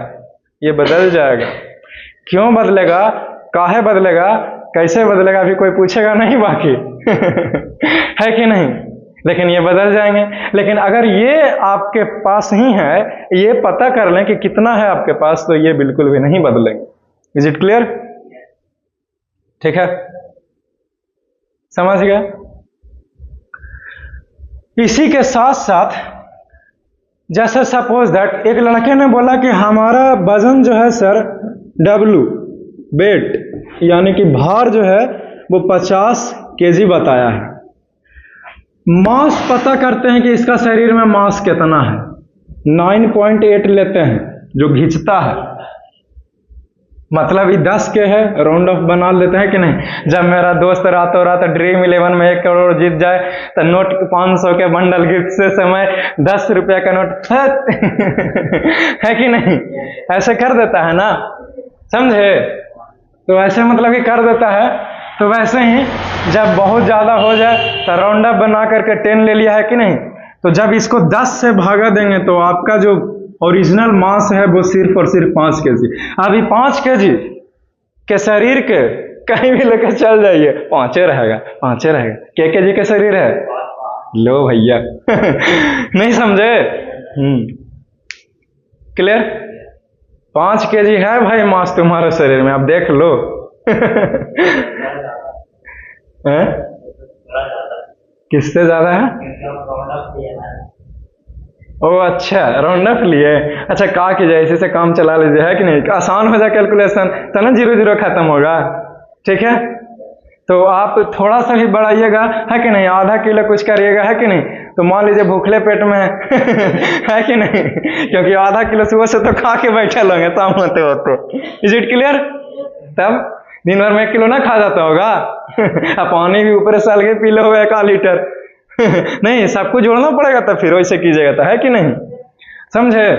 ये बदल जाएगा। क्यों बदलेगा? काहे बदलेगा? कैसे बदलेगा? अभी कोई पूछेगा नहीं बाकी। है कि नहीं? लेकिन ये बदल जाएंगे। लेकिन अगर ये आपके पास ही है, ये पता कर लें कि कितना है आपके पास, तो ये बिल्कुल भी नहीं बदलेंगे। Is it clear? ठीक है, समझ गए? इसी के साथ साथ जैसे सपोज दैट एक लड़के ने बोला कि हमारा वजन जो है सर, W वेट यानी कि भार जो है वो 50 kg बताया है। मास पता करते हैं कि इसका शरीर में मास कितना है, 9.8 लेते हैं जो घिंचता है, मतलब ये 10 के है, राउंड ऑफ बना लेते हैं कि नहीं? जब मेरा दोस्त रातों रात ड्रीम 11 में 1 करोड़ जीत जाए तो नोट 500 के बंडल गिफ्ट से समय 10 रुपया का नोट है कि नहीं? ऐसे कर देता है ना, समझे? तो ऐसे मतलब कि कर देता है। तो वैसे ही जब बहुत ज्यादा हो जाए तो राउंड अप बना करके 10 ले लिया, है कि नहीं? तो जब इसको 10 से भागा देंगे तो आपका जो ओरिजिनल मास है वो सिर्फ और सिर्फ 5 kg। अभी 5 kg के शरीर के कहीं भी लेकर चल जाइए, 5 रहेगा, 5 रहेगा। क्या kg के शरीर है? लो भैया। नहीं समझे? क्लियर? 5 kg है भाई मास तुम्हारे शरीर में, आप देख लो। किससे ज्यादा है? ओ अच्छा, राउंड अप लिए। अच्छा, कहा कि जैसे से काम चला लीजिए, है कि नहीं? आसान हो जाए कैलकुलेशन, तो ना 0 0 खत्म होगा। ठीक है? तो आप थोड़ा सा भी बढ़ाइएगा, है कि नहीं, आधा किलो कुछ करिएगा, है कि नहीं, तो मान लीजिए भूखले पेट में है कि नहीं, क्योंकि आधा किलो सुबह से तो खा के बैठे होंगे शाम होते होते। Is it clear? तब दिन भर में 1 किलो ना खा जाता होगा। अब पानी भी ऊपर से अलगे पी लो 1 लीटर। नहीं, सबको जोड़ना पड़ेगा, तब फिर वैसे कीजिएगा, तो है कि नहीं, समझे?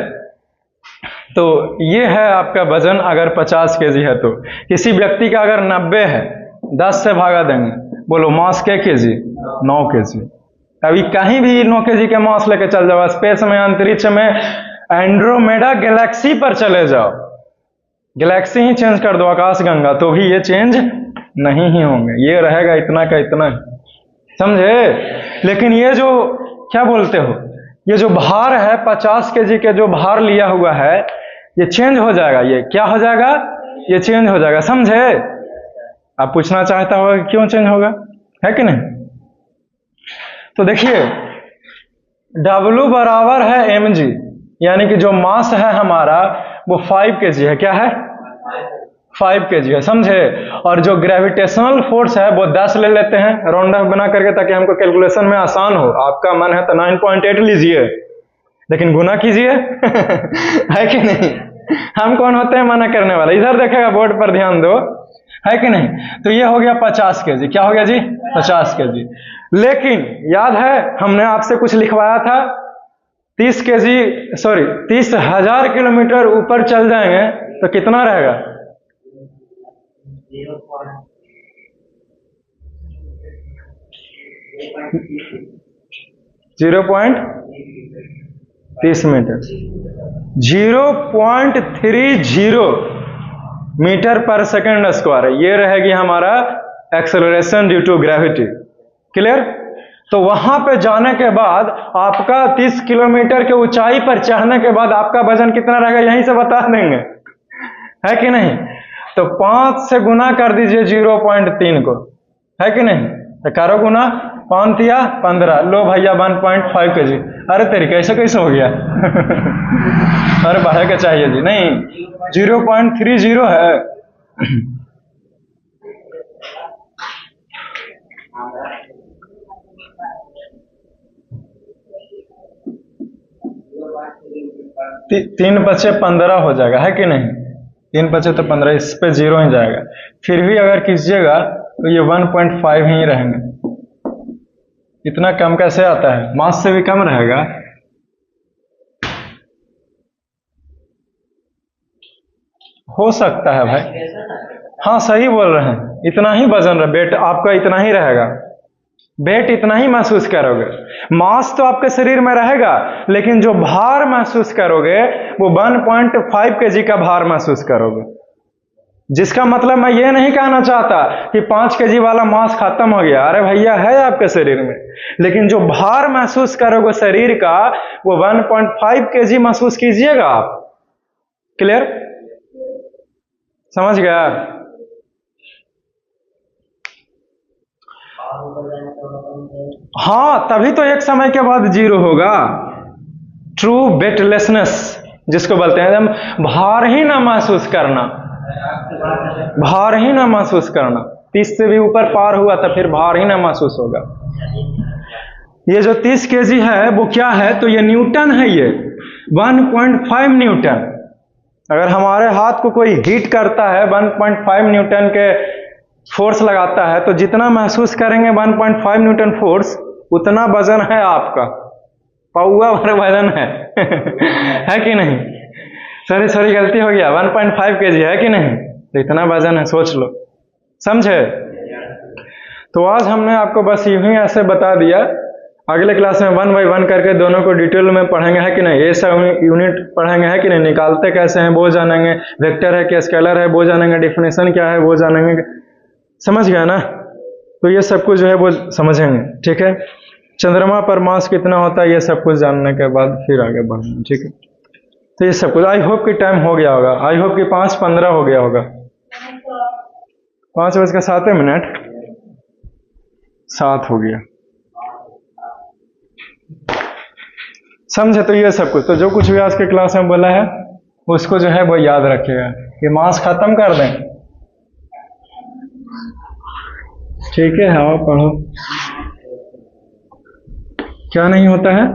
तो ये है आपका वजन अगर 50 केजी है। तो किसी व्यक्ति का अगर 90 है, 10 से भागा देंगे, बोलो मास के केजी? 9 केजी। अभी कहीं भी 9 केजी के मास लेके चल जाओ, स्पेस में, अंतरिक्ष में, एंड्रोमेडा गैलेक्सी पर चले जाओ, गैलेक्सी ही चेंज कर दो, आकाश गंगा, तो भी ये चेंज नहीं ही होंगे, ये रहेगा इतना का इतना ही, समझे? लेकिन ये जो क्या बोलते हो, ये जो भार है 50 केजी के जो भार लिया हुआ है, ये चेंज हो जाएगा। ये क्या हो जाएगा? ये चेंज हो जाएगा, समझे? आप पूछना चाहता होगा कि क्यों चेंज होगा, है कि नहीं? तो देखिए W बराबर है mg, यानी कि जो मास है हमारा वो 5 केजी है। क्या है? 5 केजी है, समझे? और जो ग्रेविटेशनल फोर्स है वो 10 ले लेते हैं राउंड ऑफ बना करके, ताकि हमको कैलकुलेशन में आसान हो। आपका मन है तो 9.8 लीजिए, लेकिन गुना कीजिए। है कि नहीं? हम कौन होते हैं मना करने वाले? इधर देखेगा, बोर्ड पर ध्यान दो, है कि नहीं? तो ये हो गया 50 केजी। क्या हो गया जी? 50 केजी। लेकिन याद है हमने आपसे कुछ लिखवाया था, 30 केजी, सॉरी 30,000 किलोमीटर ऊपर चल जाएंगे तो कितना रहेगा? 0.30 मीटर, 0.30 मीटर पर सेकंड स्क्वायर है। ये रहेगी हमारा acceleration due to gravity. Clear? तो वहां पे जाने के बाद आपका 30 किलोमीटर के ऊंचाई पर चढ़ने के बाद आपका वजन कितना रहेगा, यहीं से बता देंगे, है कि नहीं? तो 5 से गुना कर दीजिए 0.3 को, है कि नहीं? तो करो गुना, 5 या 15, लो भैया 1.5 केजी। अरे तेरी कैसे कैसे हो गया? अरे बढ़े के चाहिए जी, नहीं 0.30 है। तीन बचे 15 हो जाएगा, है कि नहीं? 3 बचे तो 15, इस पे 0 ही जाएगा। फिर भी अगर कीजिएगा तो ये 1.5 ही रहेंगे। इतना कम कैसे आता है? मास से भी कम रहेगा। हो सकता है भाई, हाँ सही बोल रहे हैं, इतना ही वजन रहे, वेट आपका इतना ही रहेगा, वेट इतना ही महसूस करोगे। मास तो आपके शरीर में रहेगा, लेकिन जो भार महसूस करोगे वो 1.5 केजी का भार महसूस करोगे। जिसका मतलब मैं ये नहीं कहना चाहता कि 5 केजी वाला मास खत्म हो गया। अरे भैया है आपके शरीर में, लेकिन जो भार महसूस करोगे शरीर का वो 1.5 केजी महसूस कीजिएगा आप। क्लियर? समझ गया? हाँ, तभी तो एक समय के बाद 0 होगा। ट्रू वेटलेसनेस जिसको बोलते हैं, हम भार ही ना महसूस करना, भार ही ना महसूस करना। 30 से भी ऊपर पार हुआ तो फिर भार ही ना महसूस होगा। ये जो 30 केजी है वो क्या है? तो ये न्यूटन है, ये 1.5 न्यूटन। अगर हमारे हाथ को कोई हीट करता है, 1.5 न्यूटन के फोर्स लगाता है, तो जितना महसूस करेंगे 1.5 न्यूटन फोर्स, उतना वजन है आपका, पौवा भर वजन है। है कि नहीं? सॉरी गलती हो गया, 1.5 केजी है कि नहीं? तो इतना वजन है, सोच लो, समझे? तो आज हमने आपको बस यूं ही ऐसे बता दिया। अगले क्लास में 1 बाय 1 करके दोनों को डिटेल में पढ़ेंगे, है कि नहीं? ये सब यूनिट पढ़ेंगे, है कि नहीं? निकालते कैसे हैं वो जानेंगे, वेक्टर है कि स्केलर है वो जानेंगे, डिफिनेशन क्या है वो जानेंगे। समझ गया ना? तो ये सब कुछ जो है वो समझेंगे, ठीक है? चंद्रमा पर मास कितना होता है, ये सब कुछ जानने के बाद फिर आगे बढ़ेंगे, ठीक है? तो ये सब कुछ, आई होप कि टाइम हो गया होगा, आई होप कि 5:15 हो गया होगा, 5:07 7 हो गया, समझे? तो ये सब कुछ, तो जो कुछ भी आज के क्लास में बोला है उसको जो है वो याद रखिएगा। ये मास खत्म कर दें। ठीक है, हाँ पढ़ो। क्या नहीं होता है?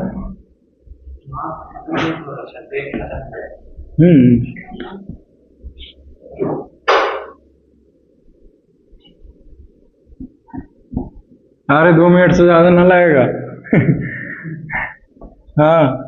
अरे 2 मिनट से ज्यादा ना लगेगा। हाँ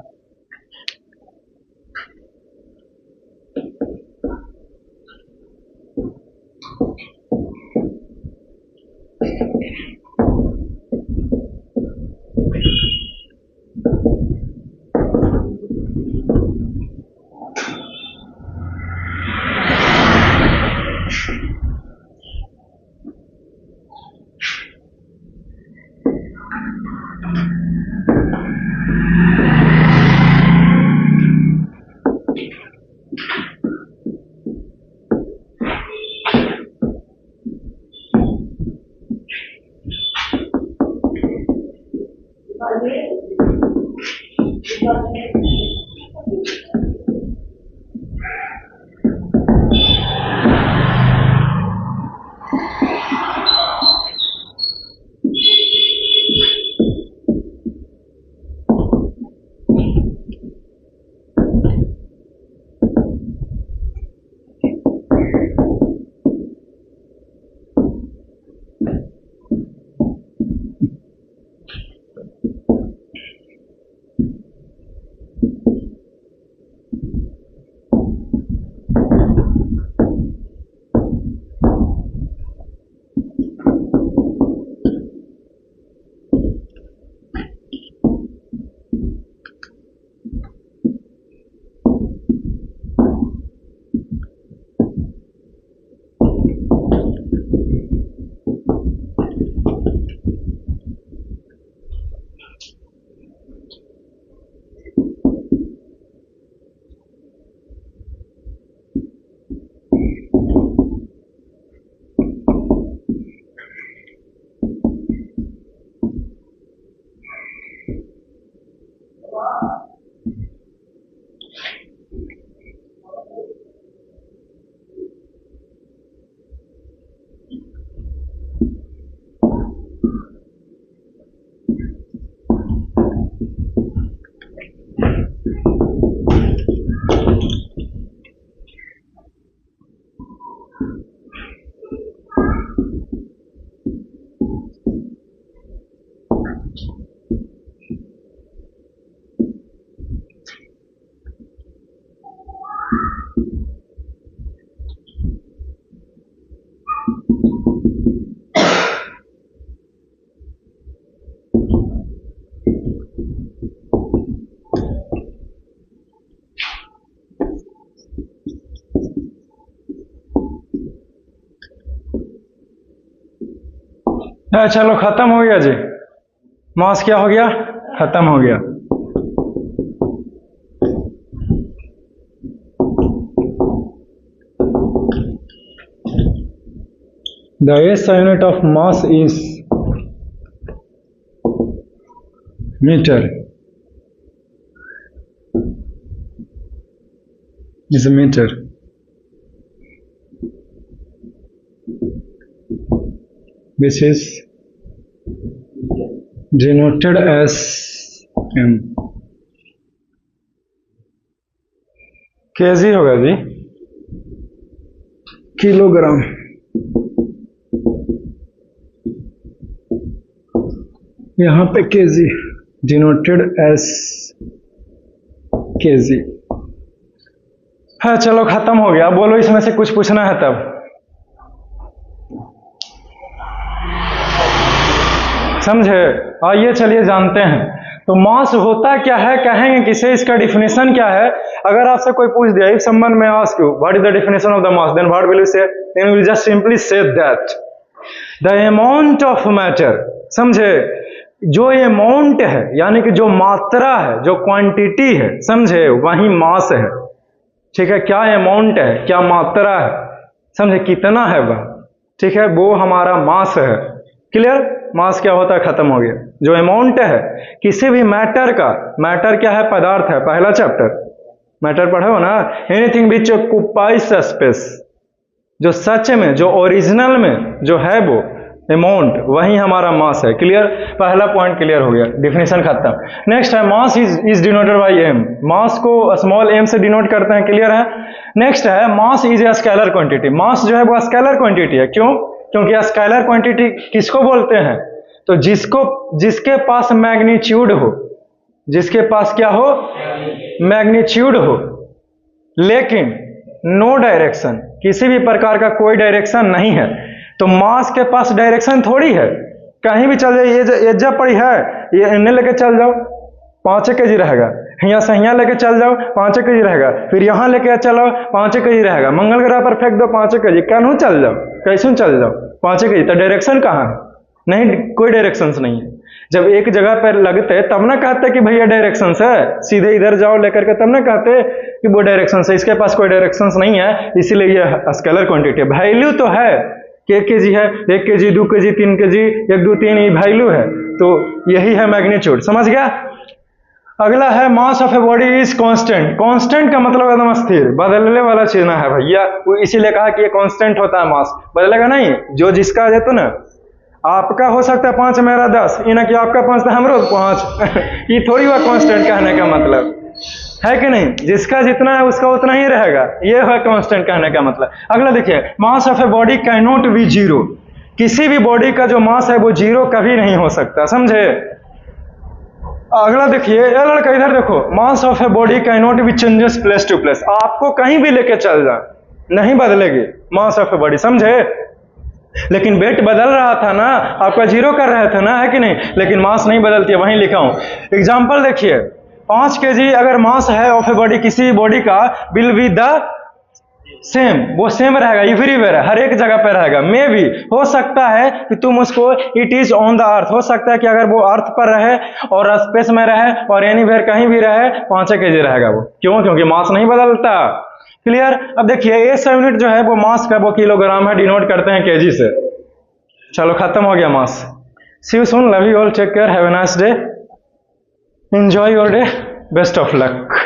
चलो खत्म हो गया जी। मास क्या हो गया? खत्म हो गया। The SI unit of mass is meter. Is a meter. Which is denoted as m. kg होगा जी, किलोग्राम। यहाँ पे kg denoted as kg है। चलो खत्म हो गया। बोलो इसमें से कुछ पूछना है तब। समझे? आइए चलिए जानते हैं। तो मास होता क्या है, कहेंगे किसे, इसका डिफिनेशन क्या है। अगर आपसे कोई पूछ दिया if someone may ask you what is the definition of the mass, then what will you say? Then will just simply say that the amount of matter. समझे? जो अमाउंट है यानी कि जो मात्रा है, जो क्वांटिटी है, समझे, वही मास है। ठीक है? क्या अमाउंट है, क्या मात्रा है, समझे, कितना है वह, ठीक है, वो हमारा मास है। क्लियर? मास क्या होता है? खत्म हो गया। जो अमाउंट है किसी भी मैटर का, मैटर क्या है? पदार्थ है। पहला चैप्टर मैटर पढ़े हो ना। एनीथिंग विच ऑक्युपाइज स्पेस, जो सच में, जो ओरिजिनल में जो है वो अमाउंट, वही हमारा मास है। क्लियर, पहला पॉइंट क्लियर हो गया, डिफिनेशन खत्म। नेक्स्ट है mass is denoted by M, mass को स्मॉल एम से डिनोट करते हैं। क्लियर है। नेक्स्ट है mass is a scalar quantity, mass जो है वो स्केलर क्वांटिटी है। क्यों? क्योंकि स्केलर क्वांटिटी किसको बोलते हैं? तो जिसके पास मैग्नीट्यूड हो, जिसके पास क्या हो? मैग्नीट्यूड हो, लेकिन नो डायरेक्शन, किसी भी प्रकार का कोई डायरेक्शन नहीं है। तो मास के पास डायरेक्शन थोड़ी है, कहीं भी चल जाए, ये जब पड़ी है, ये इन्हें लेके चल जाओ 5 kg रहेगा, यहाँ से यहाँ लेके चल जाओ 5 kg रहेगा, फिर यहाँ लेके चलो 5 kg रहेगा, मंगल ग्रह पर फेंक दो 5 kg, कहूँ चल जाओ, कैसे चल जाओ 5 kg, तो डायरेक्शन कहाँ है? नहीं, कोई डायरेक्शन नहीं है। जब एक जगह पर लगते तब ना कहते कि भैया डायरेक्शन है, सीधे इधर जाओ लेकर के, तब ना कहते कि वो डायरेक्शन है। इसके पास कोई डायरेक्शन नहीं है, इसीलिए यह स्केलर क्वांटिटी है। वैल्यू तो है कि 1 kg है, 1 kg 2 kg 3 kg 1 2 3, ये वैल्यू है, तो यही है मैग्नीट्यूड। समझ गया? अगला है मास of a body is constant. Constant का मतलब एकदम स्थिर, बदलने वाला चीज ना है भैया, इसीलिए कहा कि ये कांस्टेंट होता है, मास बदलेगा नहीं। जो जिसका आ जाता ना, आपका हो सकता है 5, मेरा 10, ये ना कि आपका 5 तो हमरो 5 ये थोड़ी हुआ कांस्टेंट कहने का मतलब, है कि नहीं? जिसका जितना है उसका उतना ही रहेगा, ये है कांस्टेंट कहने का मतलब। अगला देखिए, मास of a body can not B zero, किसी भी बॉडी का जो मास है वो जीरो कभी नहीं हो सकता, समझे? अगला देखिए, ये लड़का इधर देखो, mass of a body can not be changes place to place, आपको कहीं भी लेके चल जा, नहीं बदलेगी मास ऑफ ए बॉडी, समझे? लेकिन वेट बदल रहा था ना, आपका जीरो कर रहे थे ना, है कि नहीं? लेकिन मास नहीं बदलती है, वहीं लिखा हूं। एग्जांपल देखिए, 5 kg अगर मास है ऑफ ए बॉडी, किसी बॉडी का, विल बी द सेम, वो सेम रहेगा, एवरीवेयर, हर एक जगह पे रहेगा। मे भी हो सकता है कि तुम उसको it is on the earth, हो सकता है कि अगर वो अर्थ पर रहे और स्पेस में रहे और एनीवेयर कहीं भी रहे, 5 kg रहेगा वो। क्यों? क्योंकि मास नहीं बदलता। क्लियर? अब देखिए, एस यूनिट जो है वो मास का, वो किलोग्राम है, डिनोट करते हैं kg से। चलो खत्म हो गया mass. See you soon, love you all, take care, have a nice day, enjoy your day, best of luck.